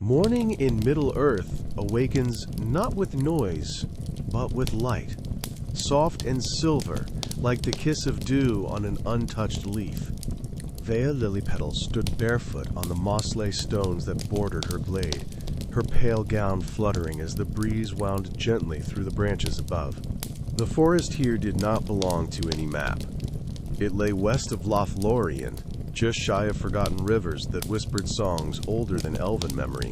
Morning in Middle-earth awakens not with noise, but with light, soft and silver, like the kiss of dew on an untouched leaf. Vëa Lilypetal stood barefoot on the moss-lay stones that bordered her glade, her pale gown fluttering as the breeze wound gently through the branches above. The forest here did not belong to any map. It lay west of Lothlórien, just shy of forgotten rivers that whispered songs older than elven memory.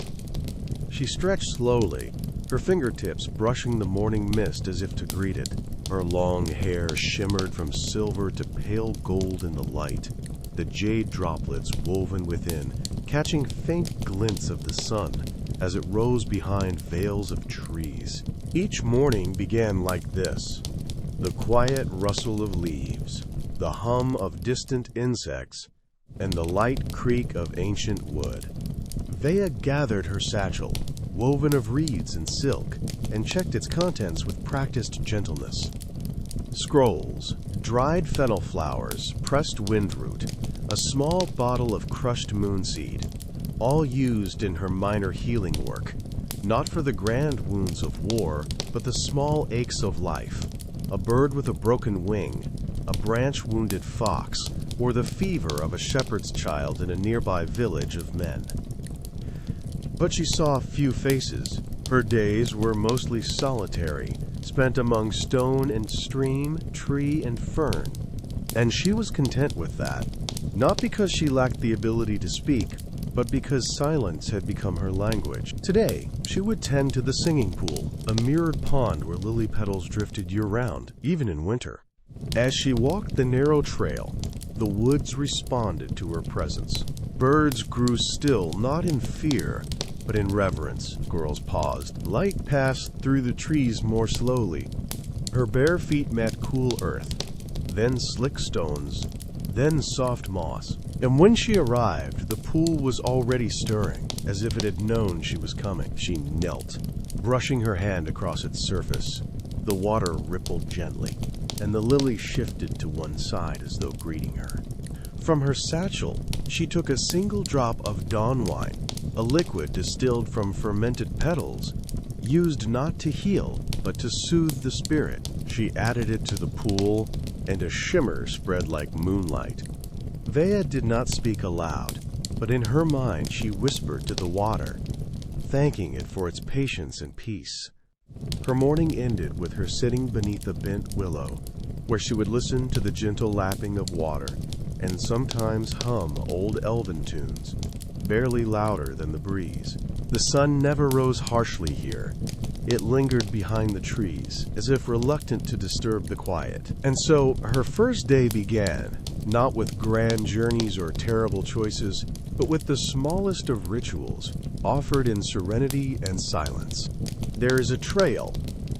She stretched slowly, her fingertips brushing the morning mist as if to greet it. Her long hair shimmered from silver to pale gold in the light, the jade droplets woven within, catching faint glints of the sun as it rose behind veils of trees. Each morning began like this: the quiet rustle of leaves, the hum of distant insects, and the light creak of ancient wood. Vëa gathered her satchel, woven of reeds and silk, and checked its contents with practiced gentleness. Scrolls, dried fennel flowers, pressed windroot, a small bottle of crushed moonseed, all used in her minor healing work, not for the grand wounds of war, but the small aches of life, a bird with a broken wing, a branch-wounded fox, or the fever of a shepherd's child in a nearby village of men. But she saw few faces. Her days were mostly solitary, spent among stone and stream, tree and fern. And she was content with that, not because she lacked the ability to speak, but because silence had become her language. Today, she would tend to the singing pool, a mirrored pond where lily petals drifted year-round, even in winter. As she walked the narrow trail, the woods responded to her presence. Birds grew still, not in fear, but in reverence. Squirrels paused. Light passed through the trees more slowly. Her bare feet met cool earth, then slick stones, then soft moss. And when she arrived, the pool was already stirring, as if it had known she was coming. She knelt, brushing her hand across its surface. The water rippled gently, and the lily shifted to one side as though greeting her. From her satchel, she took a single drop of dawn wine, a liquid distilled from fermented petals, used not to heal, but to soothe the spirit. She added it to the pool, and a shimmer spread like moonlight. Vëa did not speak aloud, but in her mind she whispered to the water, thanking it for its patience and peace. Her morning ended with her sitting beneath a bent willow, where she would listen to the gentle lapping of water, and sometimes hum old elven tunes, barely louder than the breeze. The sun never rose harshly here. It lingered behind the trees, as if reluctant to disturb the quiet. And so her first day began, not with grand journeys or terrible choices, but with the smallest of rituals, offered in serenity and silence. There is a trail,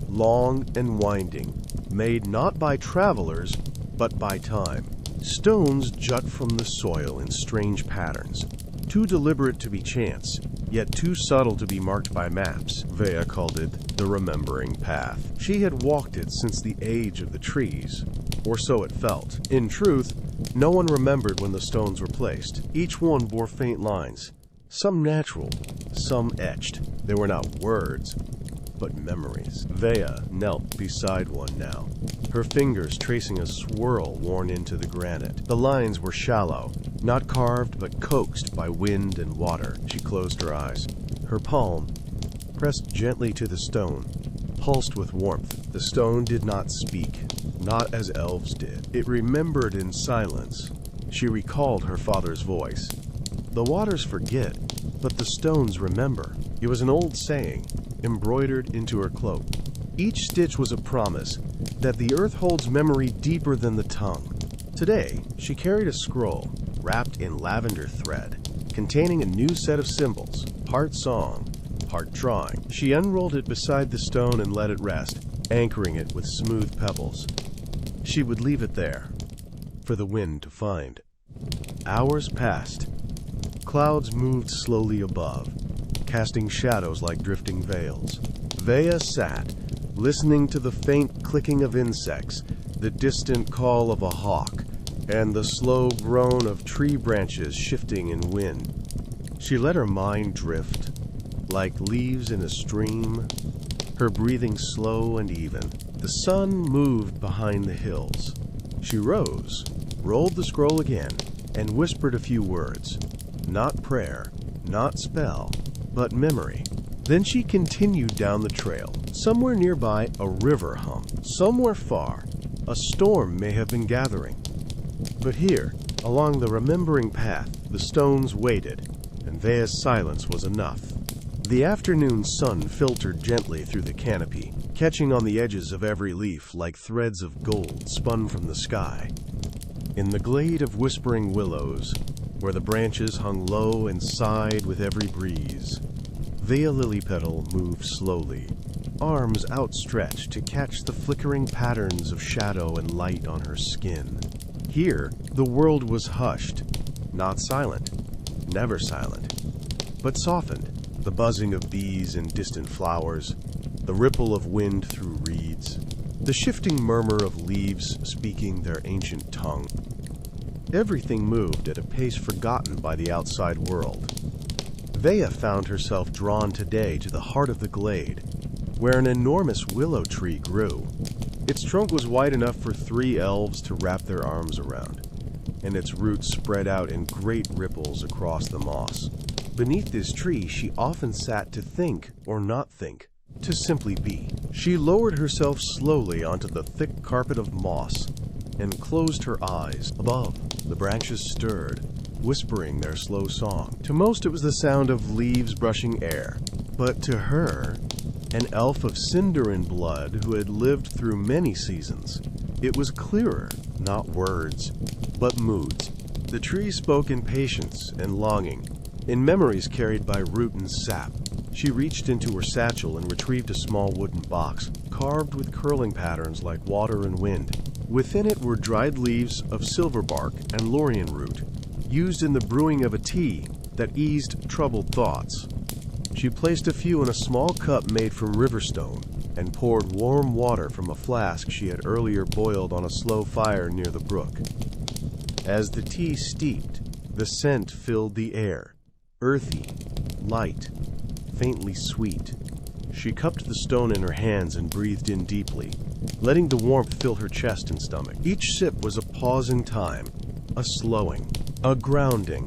long and winding, made not by travelers, but by time. Stones jut from the soil in strange patterns, too deliberate to be chance, yet too subtle to be marked by maps. Vëa called it the remembering path. She had walked it since the age of the trees, or so it felt. In truth, no one remembered when the stones were placed. Each one bore faint lines, some natural, some etched. They were not words, but memories. Vëa knelt beside one now, her fingers tracing a swirl worn into the granite. The lines were shallow, not carved but coaxed by wind and water. She closed her eyes. Her palm, pressed gently to the stone, pulsed with warmth. The stone did not speak, not as elves did. It remembered in silence. She recalled her father's voice. The waters forget, but the stones remember. It was an old saying, embroidered into her cloak. Each stitch was a promise that the earth holds memory deeper than the tongue. Today, she carried a scroll, wrapped in lavender thread, containing a new set of symbols, part song, part drawing. She unrolled it beside the stone and let it rest, anchoring it with smooth pebbles. She would leave it there, for the wind to find. Hours passed. Clouds moved slowly above, casting shadows like drifting veils. Vëa sat, listening to the faint clicking of insects, the distant call of a hawk, and the slow groan of tree branches shifting in wind. She let her mind drift, like leaves in a stream, her breathing slow and even. The sun moved behind the hills. She rose, rolled the scroll again, and whispered a few words. Not prayer, not spell, but memory. Then she continued down the trail. Somewhere nearby, a river hummed. Somewhere far, a storm may have been gathering. But here, along the remembering path, the stones waited, and Vea's silence was enough. The afternoon sun filtered gently through the canopy, catching on the edges of every leaf like threads of gold spun from the sky. In the glade of whispering willows, where the branches hung low and sighed with every breeze, Vëa Lilypetal moved slowly, arms outstretched to catch the flickering patterns of shadow and light on her skin. Here, the world was hushed, not silent, never silent, but softened. The buzzing of bees in distant flowers, the ripple of wind through reeds, the shifting murmur of leaves speaking their ancient tongue. Everything moved at a pace forgotten by the outside world. Vëa found herself drawn today to the heart of the glade, where an enormous willow tree grew. Its trunk was wide enough for 3 elves to wrap their arms around, and its roots spread out in great ripples across the moss. Beneath this tree, she often sat to think or not think, to simply be. She lowered herself slowly onto the thick carpet of moss and closed her eyes. Above, the branches stirred, whispering their slow song. To most, it was the sound of leaves brushing air, but to her, an elf of Sindar in blood who had lived through many seasons, it was clearer, not words, but moods. The tree spoke in patience and longing, in memories carried by root and sap. She reached into her satchel and retrieved a small wooden box, carved with curling patterns like water and wind. Within it were dried leaves of silverbark and Lothlórien root, used in the brewing of a tea that eased troubled thoughts. She placed a few in a small cup made from riverstone and poured warm water from a flask she had earlier boiled on a slow fire near the brook. As the tea steeped, the scent filled the air. Earthy, light, faintly sweet. She cupped the stone in her hands and breathed in deeply, letting the warmth fill her chest and stomach. Each sip was a pause in time, a slowing, a grounding.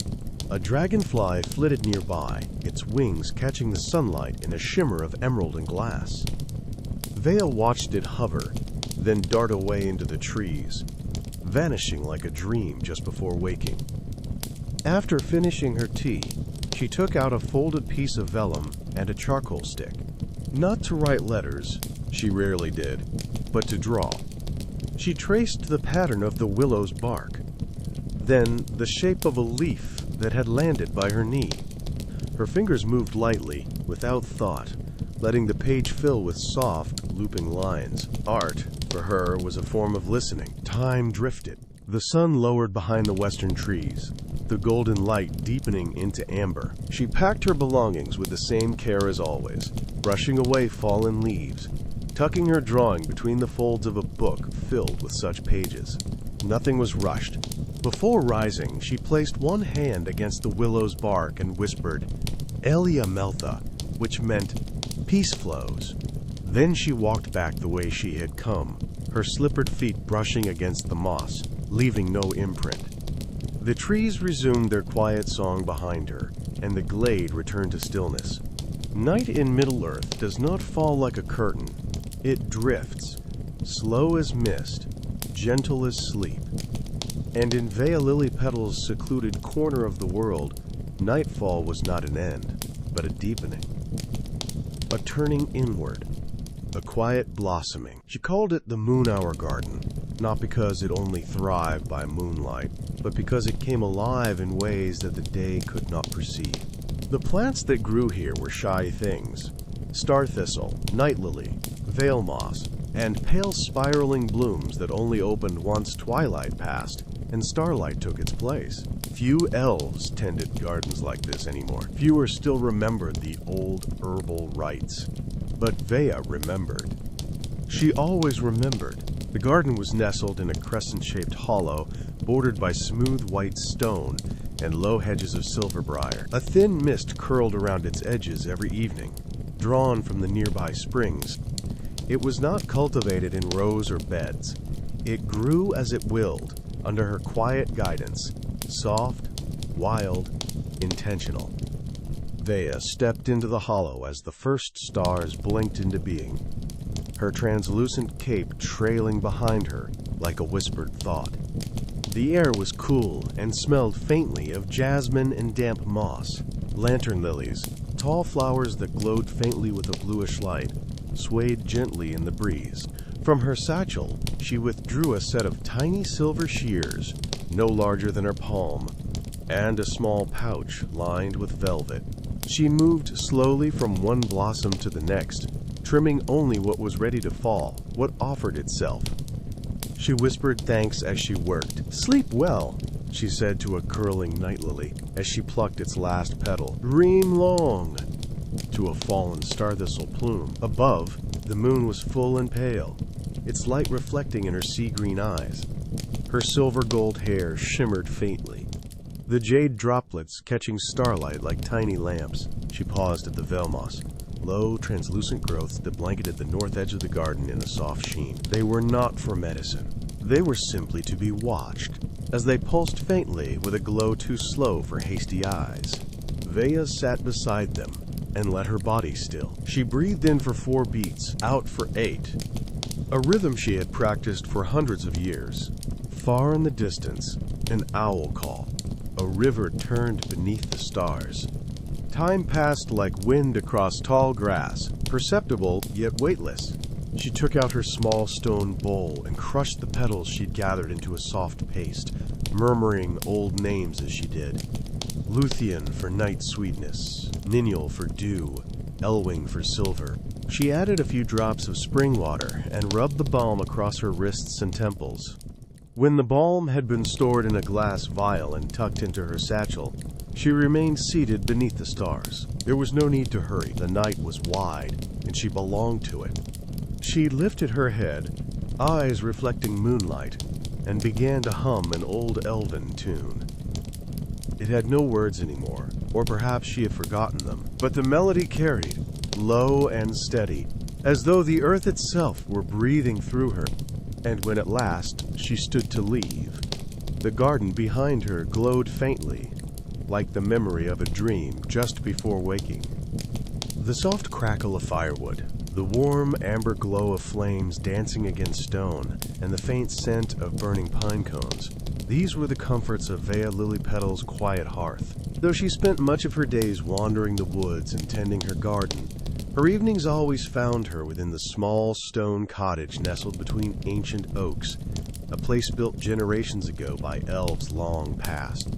A dragonfly flitted nearby, its wings catching the sunlight in a shimmer of emerald and glass. Vëa watched it hover, then dart away into the trees, vanishing like a dream just before waking. After finishing her tea, she took out a folded piece of vellum and a charcoal stick. Not to write letters, she rarely did, but to draw. She traced the pattern of the willow's bark, then the shape of a leaf that had landed by her knee. Her fingers moved lightly, without thought, letting the page fill with soft, looping lines. Art, for her, was a form of listening. Time drifted. The sun lowered behind the western trees, the golden light deepening into amber. She packed her belongings with the same care as always, brushing away fallen leaves, tucking her drawing between the folds of a book filled with such pages. Nothing was rushed. Before rising, she placed one hand against the willow's bark and whispered, Elia Meltha, which meant peace flows. Then she walked back the way she had come, her slippered feet brushing against the moss, leaving no imprint. The trees resumed their quiet song behind her, and the glade returned to stillness. Night in Middle-earth does not fall like a curtain. It drifts, slow as mist, gentle as sleep. And in Vëa Lilypetal's secluded corner of the world, nightfall was not an end, but a deepening. A turning inward, a quiet blossoming. She called it the Moon Hour Garden, not because it only thrived by moonlight, but because it came alive in ways that the day could not perceive. The plants that grew here were shy things: star thistle, night lily, veil moss, and pale spiraling blooms that only opened once twilight passed and starlight took its place. Few elves tended gardens like this anymore. Fewer still remembered the old herbal rites. But Vëa remembered. She always remembered, The garden was nestled in a crescent-shaped hollow, bordered by smooth white stone and low hedges of silver briar. A thin mist curled around its edges every evening, drawn from the nearby springs. It was not cultivated in rows or beds. It grew as it willed, under her quiet guidance, soft, wild, intentional. Vëa stepped into the hollow as the first stars blinked into being, her translucent cape trailing behind her like a whispered thought. The air was cool and smelled faintly of jasmine and damp moss. Lantern lilies, tall flowers that glowed faintly with a bluish light, swayed gently in the breeze. From her satchel, she withdrew a set of tiny silver shears, no larger than her palm, and a small pouch lined with velvet. She moved slowly from one blossom to the next, trimming only what was ready to fall, what offered itself. She whispered thanks as she worked. "Sleep well," she said to a curling night lily as she plucked its last petal. "Dream long," to a fallen star thistle plume. Above, the moon was full and pale, its light reflecting in her sea-green eyes. Her silver-gold hair shimmered faintly, the jade droplets catching starlight like tiny lamps. She paused at the velmoss, low, translucent growths that blanketed the north edge of the garden in a soft sheen. They were not for medicine. They were simply to be watched, as they pulsed faintly with a glow too slow for hasty eyes. Vëa sat beside them and let her body still. She breathed in for 4 beats, out for 8, a rhythm she had practiced for hundreds of years. Far in the distance, an owl call. A river turned beneath the stars. Time passed like wind across tall grass, perceptible yet weightless. She took out her small stone bowl and crushed the petals she'd gathered into a soft paste, murmuring old names as she did. Luthien for night sweetness, Ninjal for dew, Elwing for silver. She added a few drops of spring water and rubbed the balm across her wrists and temples. When the balm had been stored in a glass vial and tucked into her satchel, she remained seated beneath the stars. There was no need to hurry. The night was wide, and she belonged to it. She lifted her head, eyes reflecting moonlight, and began to hum an old elven tune. It had no words anymore, or perhaps she had forgotten them, but the melody carried, low and steady, as though the earth itself were breathing through her. And when at last she stood to leave, the garden behind her glowed faintly, like the memory of a dream just before waking. The soft crackle of firewood, the warm amber glow of flames dancing against stone, and the faint scent of burning pine cones, these were the comforts of Vëa Lilypetal's quiet hearth. Though she spent much of her days wandering the woods and tending her garden, her evenings always found her within the small stone cottage nestled between ancient oaks, a place built generations ago by elves long past.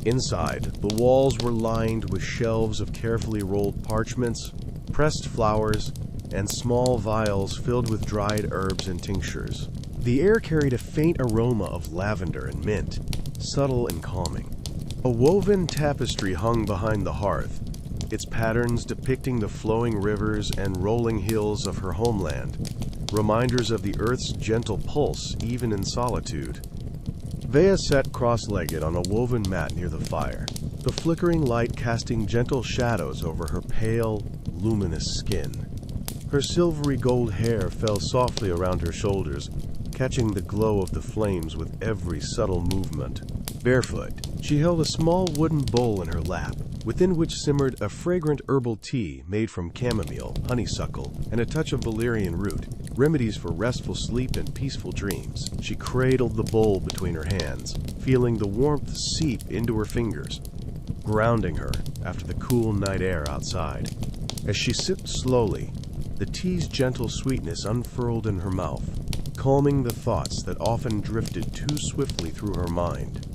Inside, the walls were lined with shelves of carefully rolled parchments, pressed flowers, and small vials filled with dried herbs and tinctures. The air carried a faint aroma of lavender and mint, subtle and calming. A woven tapestry hung behind the hearth, its patterns depicting the flowing rivers and rolling hills of her homeland, reminders of the earth's gentle pulse even in solitude. Vëa sat cross-legged on a woven mat near the fire, the flickering light casting gentle shadows over her pale, luminous skin. Her silvery gold hair fell softly around her shoulders, catching the glow of the flames with every subtle movement. Barefoot, she held a small wooden bowl in her lap, within which simmered a fragrant herbal tea made from chamomile, honeysuckle, and a touch of valerian root, remedies for restful sleep and peaceful dreams. She cradled the bowl between her hands, feeling the warmth seep into her fingers, grounding her after the cool night air outside. As she sipped slowly, the tea's gentle sweetness unfurled in her mouth, calming the thoughts that often drifted too swiftly through her mind.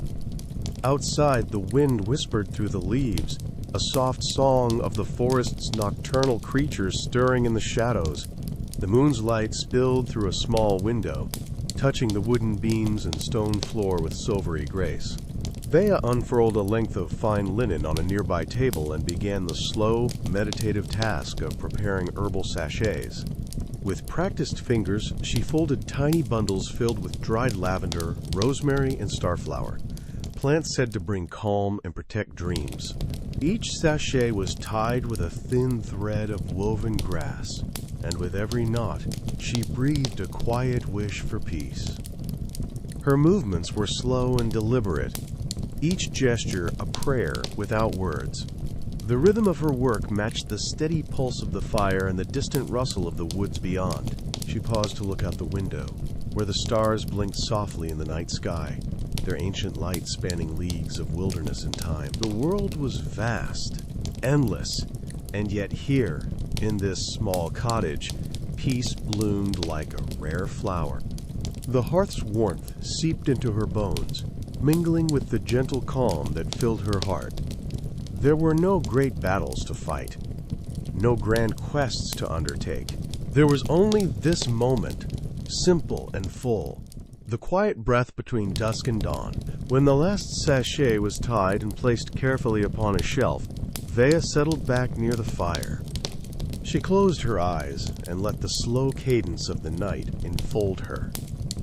Outside, the wind whispered through the leaves, a soft song of the forest's nocturnal creatures stirring in the shadows. The moon's light spilled through a small window, touching the wooden beams and stone floor with silvery grace. Vëa unfurled a length of fine linen on a nearby table and began the slow, meditative task of preparing herbal sachets. With practiced fingers, she folded tiny bundles filled with dried lavender, rosemary, and starflower, plants said to bring calm and protect dreams. Each sachet was tied with a thin thread of woven grass, and with every knot, she breathed a quiet wish for peace. Her movements were slow and deliberate, each gesture a prayer without words. The rhythm of her work matched the steady pulse of the fire and the distant rustle of the woods beyond. She paused to look out the window, where the stars blinked softly in the night sky, their ancient light spanning leagues of wilderness and time. The world was vast, endless, and yet here, in this small cottage, peace bloomed like a rare flower. The hearth's warmth seeped into her bones, mingling with the gentle calm that filled her heart. There were no great battles to fight, no grand quests to undertake. There was only this moment, simple and full, the quiet breath between dusk and dawn. When the last sachet was tied and placed carefully upon a shelf, Vëa settled back near the fire. She closed her eyes and let the slow cadence of the night enfold her.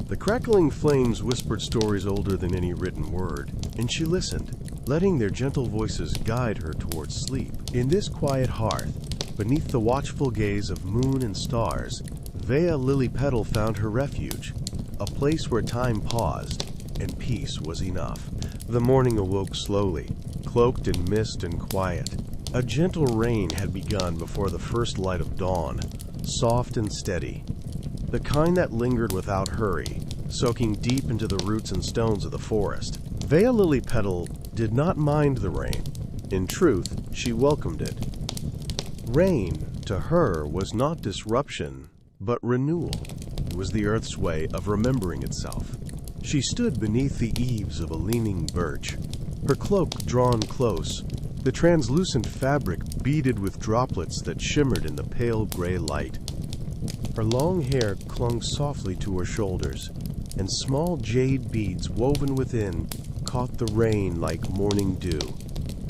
The crackling flames whispered stories older than any written word, and she listened, letting their gentle voices guide her towards sleep. In this quiet hearth, beneath the watchful gaze of moon and stars, Vëa Lilypetal found her refuge, a place where time paused and peace was enough. The morning awoke slowly, cloaked in mist and quiet. A gentle rain had begun before the first light of dawn, soft and steady, the kind that lingered without hurry, soaking deep into the roots and stones of the forest. Vëa Lilypetal did not mind the rain. In truth, she welcomed it. Rain, to her, was not disruption, but renewal. It was the earth's way of remembering itself. She stood beneath the eaves of a leaning birch, her cloak drawn close, the translucent fabric beaded with droplets that shimmered in the pale gray light. Her long hair clung softly to her shoulders, and small jade beads woven within caught the rain like morning dew.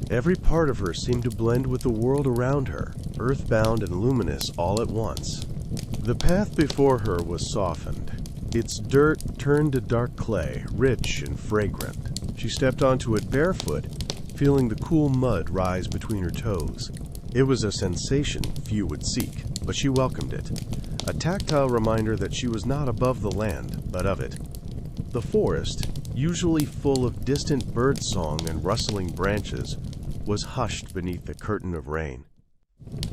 Every part of her seemed to blend with the world around her, earthbound and luminous all at once. The path before her was softened. Its dirt turned to dark clay, rich and fragrant. She stepped onto it barefoot, feeling the cool mud rise between her toes. It was a sensation few would seek, but she welcomed it. A tactile reminder that she was not above the land, but of it. The forest, usually full of distant birdsong and rustling branches, was hushed beneath the curtain of rain.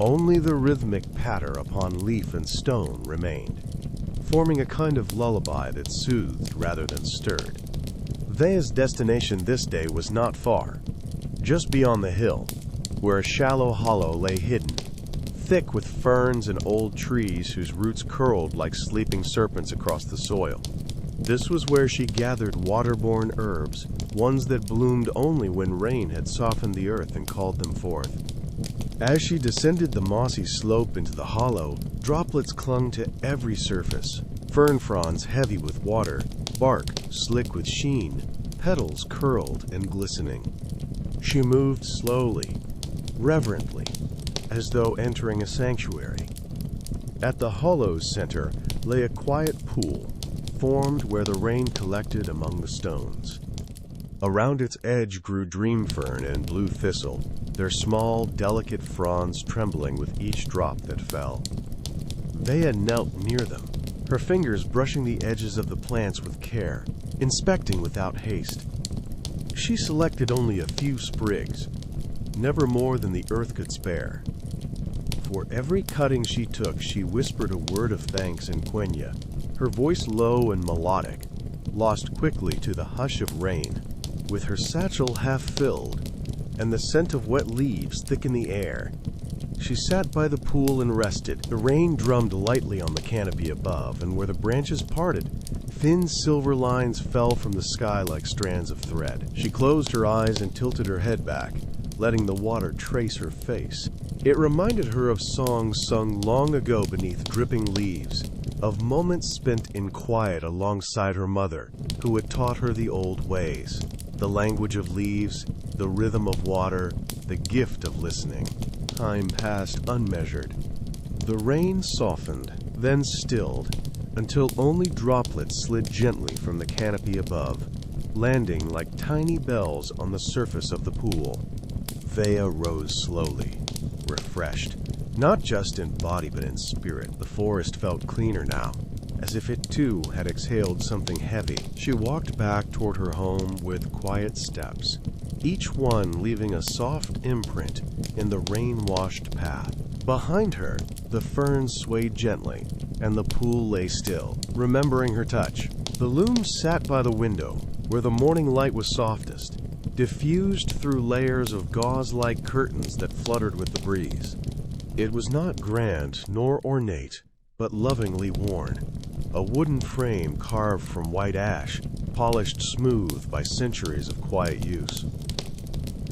Only the rhythmic patter upon leaf and stone remained, forming a kind of lullaby that soothed rather than stirred. Vëa's destination this day was not far, just beyond the hill, where a shallow hollow lay hidden, thick with ferns and old trees whose roots curled like sleeping serpents across the soil. This was where she gathered waterborne herbs, ones that bloomed only when rain had softened the earth and called them forth. As she descended the mossy slope into the hollow, droplets clung to every surface, fern fronds heavy with water, bark slick with sheen, petals curled and glistening. She moved slowly, reverently, as though entering a sanctuary. At the hollow's center lay a quiet pool, formed where the rain collected among the stones. Around its edge grew dream fern and blue thistle, their small, delicate fronds trembling with each drop that fell. Vëa knelt near them, her fingers brushing the edges of the plants with care, inspecting without haste. She selected only a few sprigs, never more than the earth could spare. For every cutting she took, she whispered a word of thanks in Quenya, her voice low and melodic, lost quickly to the hush of rain. With her satchel half filled, and the scent of wet leaves thick in the air, she sat by the pool and rested. The rain drummed lightly on the canopy above, and where the branches parted, thin silver lines fell from the sky like strands of thread. She closed her eyes and tilted her head back, letting the water trace her face. It reminded her of songs sung long ago beneath dripping leaves, of moments spent in quiet alongside her mother, who had taught her the old ways, the language of leaves, the rhythm of water, the gift of listening. Time passed unmeasured. The rain softened. then stilled, until only droplets slid gently from the canopy above, landing like tiny bells on the surface of the pool. Vëa rose slowly, refreshed, not just in body but in spirit. The forest felt cleaner now, as if it too had exhaled something heavy. She walked back toward her home with quiet steps, each one leaving a soft imprint in the rain-washed path. Behind her, the ferns swayed gently, and the pool lay still, remembering her touch. The loom sat by the window, where the morning light was softest, diffused through layers of gauze-like curtains that fluttered with the breeze. It was not grand nor ornate, but lovingly worn, a wooden frame carved from white ash, polished smooth by centuries of quiet use.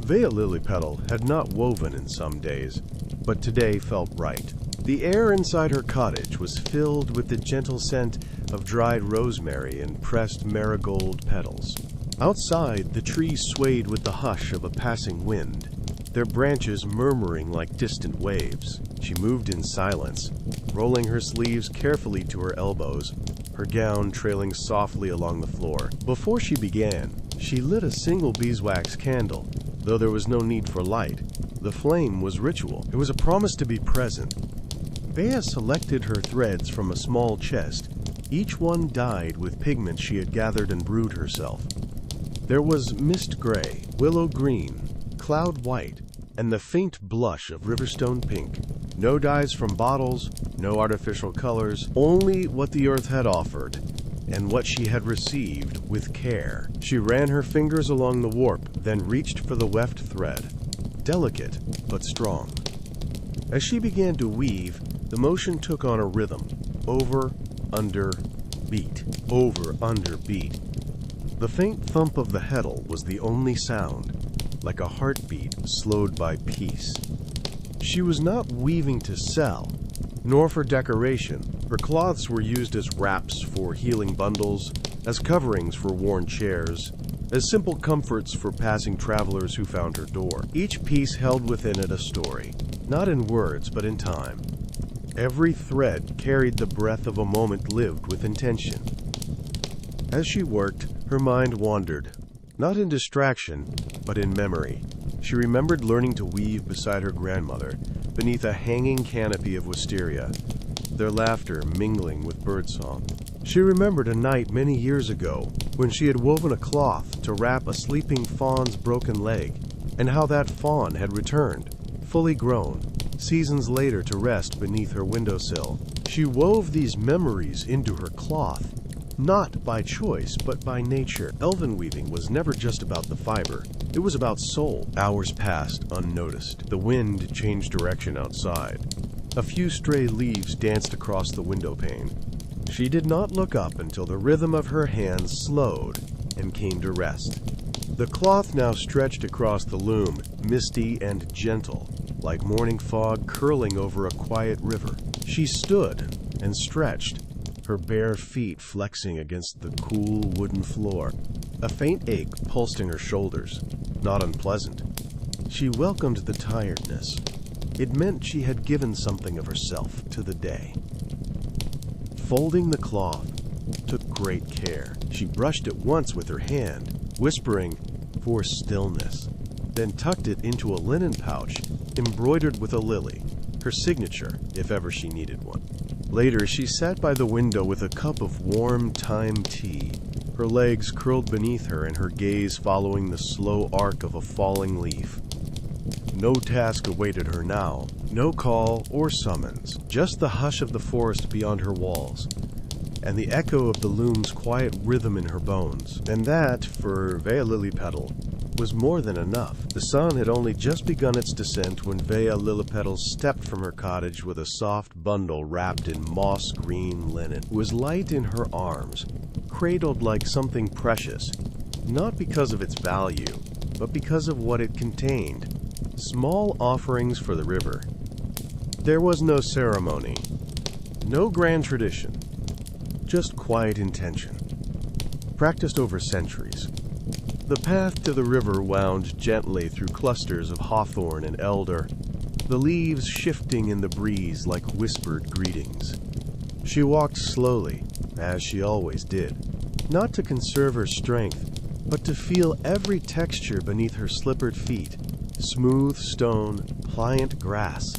Vëa Lilypetal had not woven in some days, but today felt right. The air inside her cottage was filled with the gentle scent of dried rosemary and pressed marigold petals. Outside, the trees swayed with the hush of a passing wind, their branches murmuring like distant waves. She moved in silence, rolling her sleeves carefully to her elbows, her gown trailing softly along the floor. Before she began, she lit a single beeswax candle, though there was no need for light. The flame was ritual. It was a promise to be present. Vëa selected her threads from a small chest, each one dyed with pigment she had gathered and brewed herself. There was mist gray, willow green, cloud white, and the faint blush of riverstone pink. No dyes from bottles, no artificial colors, only what the earth had offered, and what she had received with care. She ran her fingers along the warp, then reached for the weft thread, delicate but strong. As she began to weave, the motion took on a rhythm, over, under, beat, over, under, beat. The faint thump of the heddle was the only sound, like a heartbeat slowed by peace. She was not weaving to sell, nor for decoration. Her cloths were used as wraps for healing bundles, as coverings for worn chairs, as simple comforts for passing travelers who found her door. Each piece held within it a story, not in words but in time. Every thread carried the breath of a moment lived with intention. As she worked, her mind wandered, not in distraction, but in memory. She remembered learning to weave beside her grandmother, beneath a hanging canopy of wisteria, their laughter mingling with birdsong. She remembered a night many years ago when she had woven a cloth to wrap a sleeping fawn's broken leg, and how that fawn had returned, fully grown, seasons later to rest beneath her windowsill. She wove these memories into her cloth, not by choice, but by nature. Elven weaving was never just about the fiber. It was about soul. Hours passed unnoticed. The wind changed direction outside. A few stray leaves danced across the window pane. She did not look up until the rhythm of her hands slowed and came to rest. The cloth now stretched across the loom, misty and gentle, like morning fog curling over a quiet river. She stood and stretched, her bare feet flexing against the cool wooden floor. A faint ache pulsed in her shoulders, not unpleasant. She welcomed the tiredness. It meant she had given something of herself to the day. Folding the cloth took great care. She brushed it once with her hand, whispering, "For stillness," then tucked it into a linen pouch embroidered with a lily, her signature if ever she needed one. Later, she sat by the window with a cup of warm thyme tea, her legs curled beneath her and her gaze following the slow arc of a falling leaf. No task awaited her now, no call or summons, just the hush of the forest beyond her walls, and the echo of the loom's quiet rhythm in her bones. And that, for Vëa Lilypetal, was more than enough. The sun had only just begun its descent when Vëa Lilypetal stepped from her cottage with a soft bundle wrapped in moss-green linen. It was light in her arms, cradled like something precious, not because of its value, but because of what it contained. Small offerings for the river. There was no ceremony, no grand tradition, just quiet intention, practiced over centuries. The path to the river wound gently through clusters of hawthorn and elder, the leaves shifting in the breeze like whispered greetings. She walked slowly, as she always did, not to conserve her strength, but to feel every texture beneath her slippered feet. Smooth stone, pliant grass,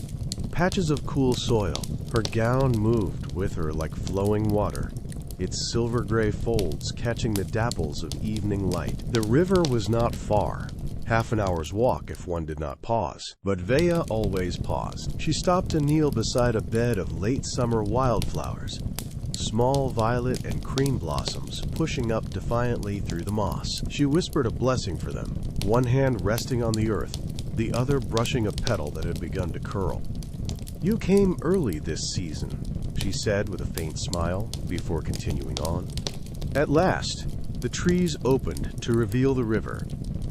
patches of cool soil. Her gown moved with her like flowing water, its silver-gray folds catching the dapples of evening light. The river was not far, half an hour's walk if one did not pause. But Vëa always paused. She stopped to kneel beside a bed of late summer wildflowers, small violet and cream blossoms pushing up defiantly through the moss. She whispered a blessing for them, one hand resting on the earth, the other brushing a petal that had begun to curl. "You came early this season," she said with a faint smile before continuing on. At last, the trees opened to reveal the river,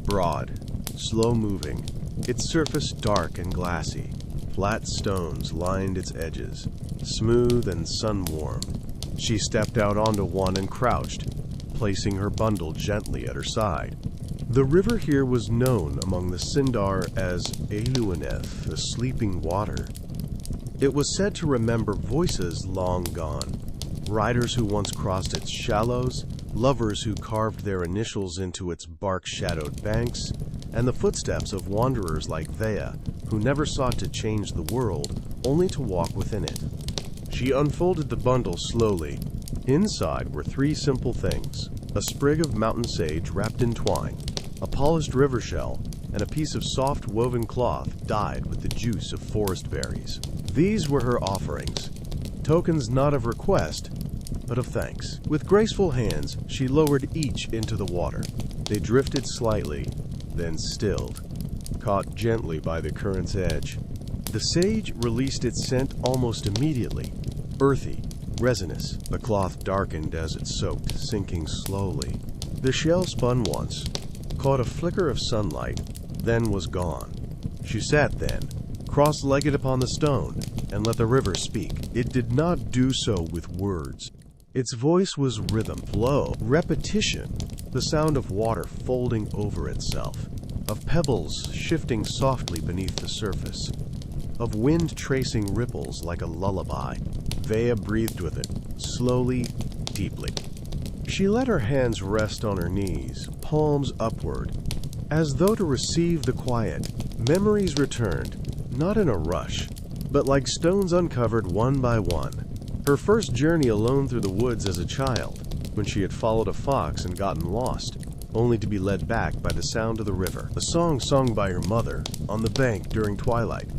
broad, slow-moving, its surface dark and glassy. Flat stones lined its edges, smooth and sun-warmed. She stepped out onto one and crouched, placing her bundle gently at her side. The river here was known among the Sindar as Eluaneth, the sleeping water. It was said to remember voices long gone, riders who once crossed its shallows, lovers who carved their initials into its bark-shadowed banks, and the footsteps of wanderers like Vëa, who never sought to change the world, only to walk within it. She unfolded the bundle slowly. Inside were three simple things: a sprig of mountain sage wrapped in twine, a polished river shell, and a piece of soft woven cloth dyed with the juice of forest berries. These were her offerings, tokens not of request, but of thanks. With graceful hands, she lowered each into the water. They drifted slightly, then stilled, caught gently by the current's edge. The sage released its scent almost immediately, earthy, resinous. The cloth darkened as it soaked, sinking slowly. The shell spun once, caught a flicker of sunlight, then was gone. She sat then, cross-legged upon the stone, and let the river speak. It did not do so with words. Its voice was rhythm, flow, repetition, the sound of water folding over itself, of pebbles shifting softly beneath the surface, of wind tracing ripples like a lullaby. Vëa breathed with it, slowly, deeply. She let her hands rest on her knees, palms upward, as though to receive the quiet. Memories returned, not in a rush, but like stones uncovered one by one. Her first journey alone through the woods as a child, when she had followed a fox and gotten lost, only to be led back by the sound of the river. A song sung by her mother on the bank during twilight.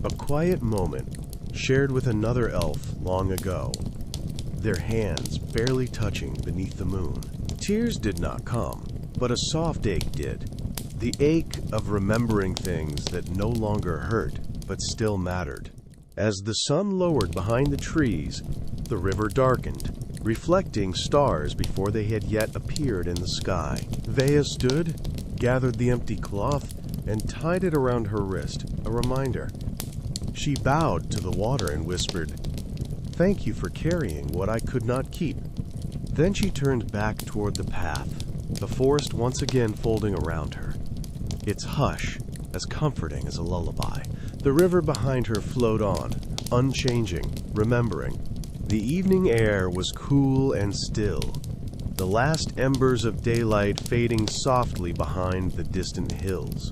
A quiet moment shared with another elf long ago, their hands barely touching beneath the moon. Tears did not come, but a soft ache did. The ache of remembering things that no longer hurt, but still mattered. As the sun lowered behind the trees, the river darkened, reflecting stars before they had yet appeared in the sky. Vëa stood, gathered the empty cloth, and tied it around her wrist, a reminder. She bowed to the water and whispered, "Thank you for carrying what I could not keep." Then she turned back toward the path, the forest once again folding around her, its hush as comforting as a lullaby. The river behind her flowed on, unchanging, remembering. The evening air was cool and still, the last embers of daylight fading softly behind the distant hills.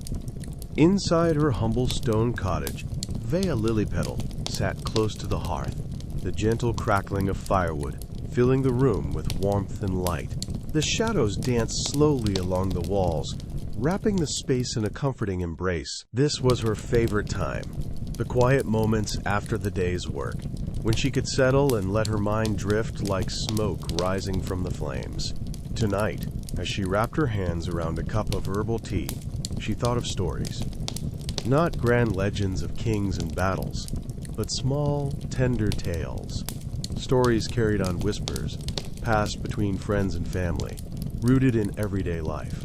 Inside her humble stone cottage, Vëa Lilypetal sat close to the hearth, the gentle crackling of firewood filling the room with warmth and light. The shadows danced slowly along the walls, wrapping the space in a comforting embrace. This was her favorite time, the quiet moments after the day's work, when she could settle and let her mind drift like smoke rising from the flames. Tonight, as she wrapped her hands around a cup of herbal tea, she thought of stories. Not grand legends of kings and battles, but small, tender tales. Stories carried on whispers, passed between friends and family, rooted in everyday life.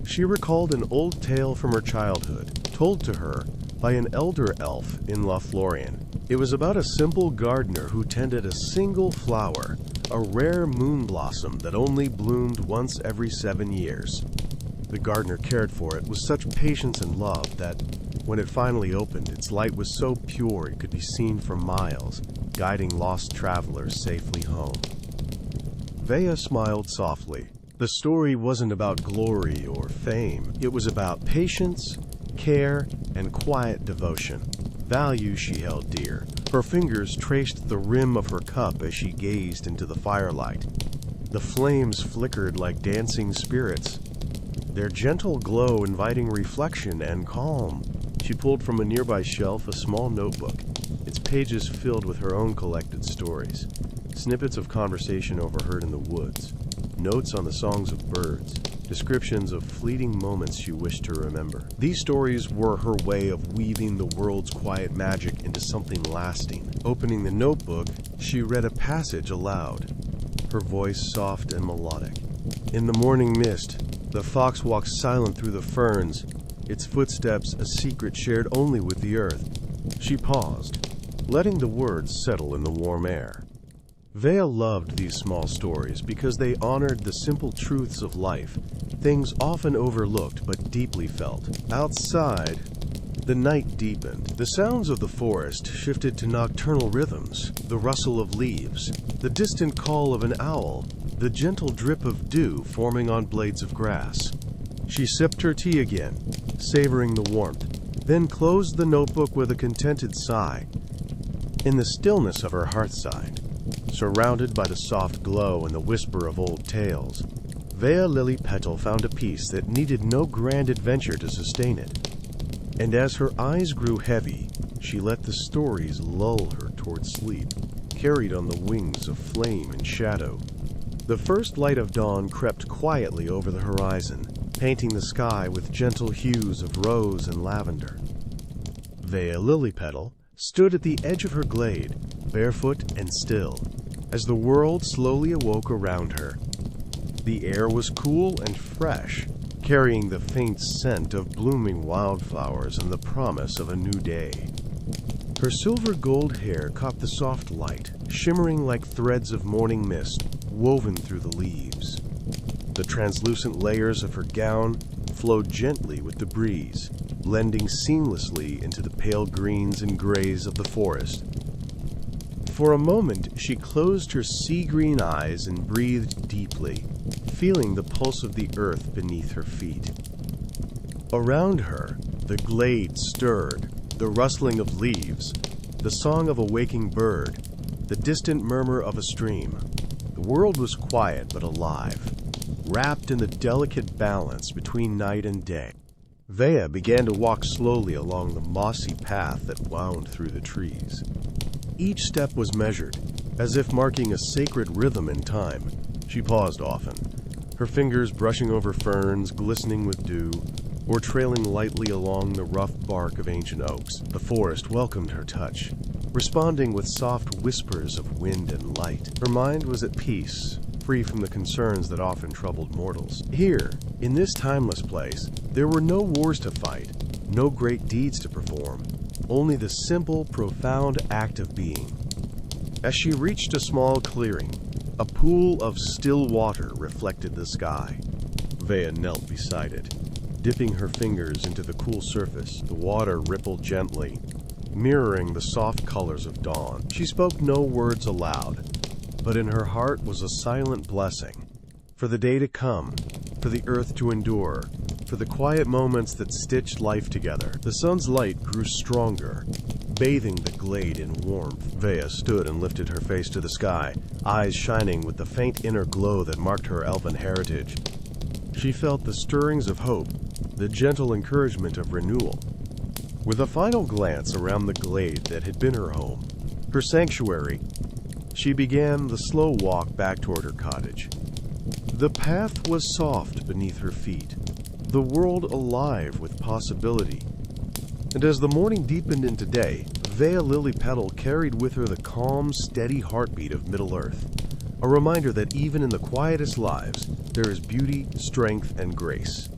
She recalled an old tale from her childhood, told to her by an elder elf in Lothlórien. It was about a simple gardener who tended a single flower, a rare moon blossom that only bloomed once every 7 years. The gardener cared for it with such patience and love that, when it finally opened, its light was so pure it could be seen for miles, guiding lost travelers safely home. Vëa smiled softly. The story wasn't about glory or fame. It was about patience, care, and quiet devotion. Values she held dear. Her fingers traced the rim of her cup as she gazed into the firelight. The flames flickered like dancing spirits, their gentle glow inviting reflection and calm. She pulled from a nearby shelf a small notebook, its pages filled with her own collected stories, snippets of conversation overheard in the woods, notes on the songs of birds, descriptions of fleeting moments she wished to remember. These stories were her way of weaving the world's quiet magic into something lasting. Opening the notebook, she read a passage aloud, her voice soft and melodic. In the morning mist, the fox walks silent through the ferns, its footsteps a secret shared only with the earth. She paused, letting the words settle in the warm air. Vëa loved these small stories because they honored the simple truths of life, things often overlooked but deeply felt. Outside, the night deepened. The sounds of the forest shifted to nocturnal rhythms, the rustle of leaves, the distant call of an owl, the gentle drip of dew forming on blades of grass. She sipped her tea again, savoring the warmth, then closed the notebook with a contented sigh. In the stillness of her hearthside, surrounded by the soft glow and the whisper of old tales, Vëa Lilypetal found a peace that needed no grand adventure to sustain it. And as her eyes grew heavy, she let the stories lull her toward sleep, carried on the wings of flame and shadow. The first light of dawn crept quietly over the horizon, painting the sky with gentle hues of rose and lavender. Vëa Lilypetal stood at the edge of her glade, barefoot and still, as the world slowly awoke around her. The air was cool and fresh, carrying the faint scent of blooming wildflowers and the promise of a new day. Her silver gold hair caught the soft light, shimmering like threads of morning mist woven through the leaves. The translucent layers of her gown flowed gently with the breeze, blending seamlessly into the pale greens and grays of the forest. For a moment, she closed her sea-green eyes and breathed deeply, feeling the pulse of the earth beneath her feet. Around her, the glade stirred, the rustling of leaves, the song of a waking bird, the distant murmur of a stream. The world was quiet but alive, wrapped in the delicate balance between night and day. Vëa began to walk slowly along the mossy path that wound through the trees. Each step was measured, as if marking a sacred rhythm in time. She paused often, her fingers brushing over ferns glistening with dew, or trailing lightly along the rough bark of ancient oaks. The forest welcomed her touch, responding with soft whispers of wind and light. Her mind was at peace, free from the concerns that often troubled mortals. Here, in this timeless place, there were no wars to fight, no great deeds to perform, only the simple, profound act of being. As she reached a small clearing, a pool of still water reflected the sky. Vëa knelt beside it, dipping her fingers into the cool surface. The water rippled gently, mirroring the soft colors of dawn. She spoke no words aloud, but in her heart was a silent blessing. For the day to come, for the earth to endure, for the quiet moments that stitched life together. The sun's light grew stronger, bathing the glade in warmth. Vëa stood and lifted her face to the sky, eyes shining with the faint inner glow that marked her elven heritage. She felt the stirrings of hope, the gentle encouragement of renewal. With a final glance around the glade that had been her home, her sanctuary, she began the slow walk back toward her cottage. The path was soft beneath her feet, the world alive with possibility. And as the morning deepened into day, Vëa Lilypetal carried with her the calm, steady heartbeat of Middle-earth, a reminder that even in the quietest lives, there is beauty, strength, and grace.